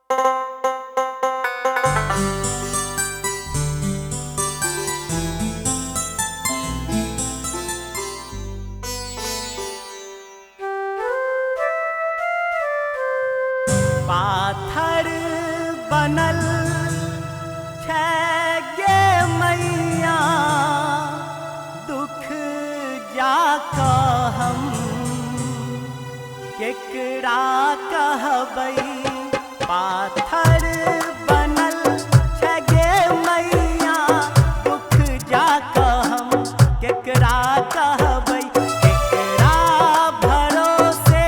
पाथर बनल छै गे मैया, दुख जाके हम केकरा कहबै। पाथर बनल छै गे मैया, दुख जाके हम केकरा कहबै। केकरा भरोसे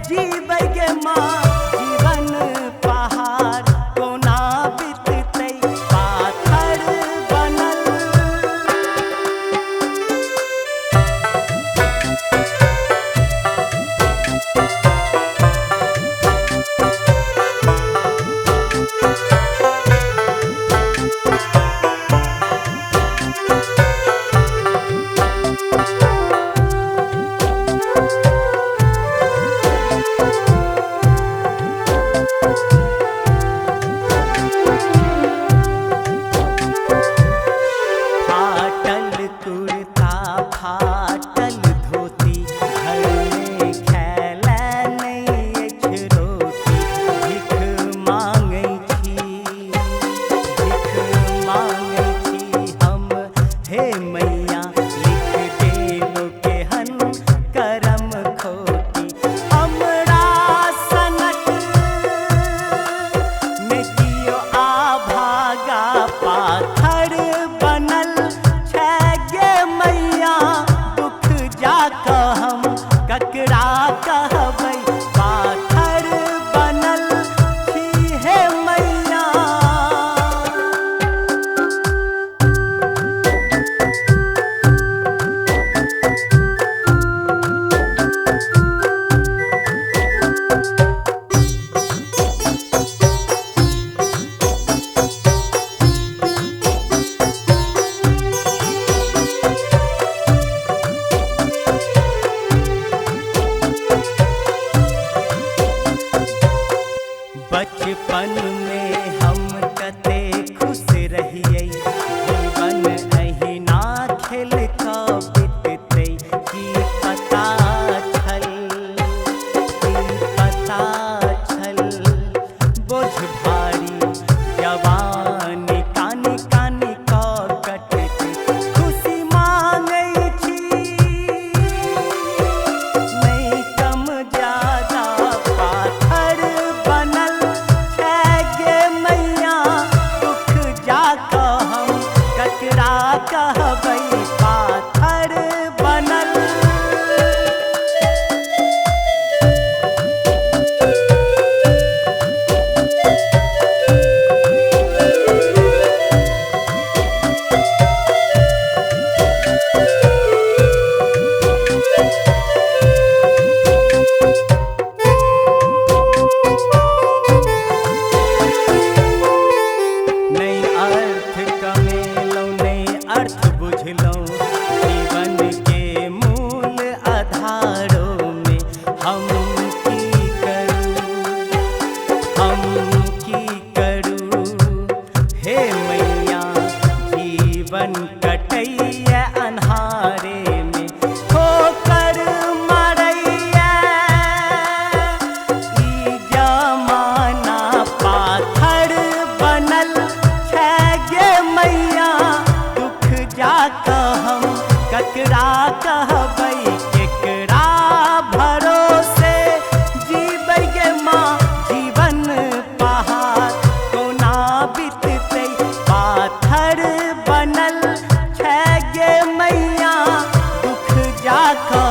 जीबै गे माँ, पाथर बनल छै गे मैया, दुख जाके हम ककरा कहबै। पाथर बनल छी हे मैया। बचपन में हम कते खुश रहियै, जीवन अहिना खेल कऽ बीततै। की पता छल, की पता छल, बोझ भारी जवानी कानी कानी कऽ कटतै। खुशी मांगै छी नहीं कम ज्यादा, पाथर बनल जाके हम ककरा कहबै। पाथर बनल अर्थ बुझलौं, जीवन के मूल आधारों में हम की करूं, हम की करूं हे मैया। जीवन कटैया अन्हारे में, ठोकर मारैया ई जमाना। पाथर बनल छै गे मैया, जाके हम ककरा कहबै। केकरा भरोसे जीबै गे माँ, जीवन पहाड़ कोना बीततै। पाथर बनल छै गे मैया, दुख जाके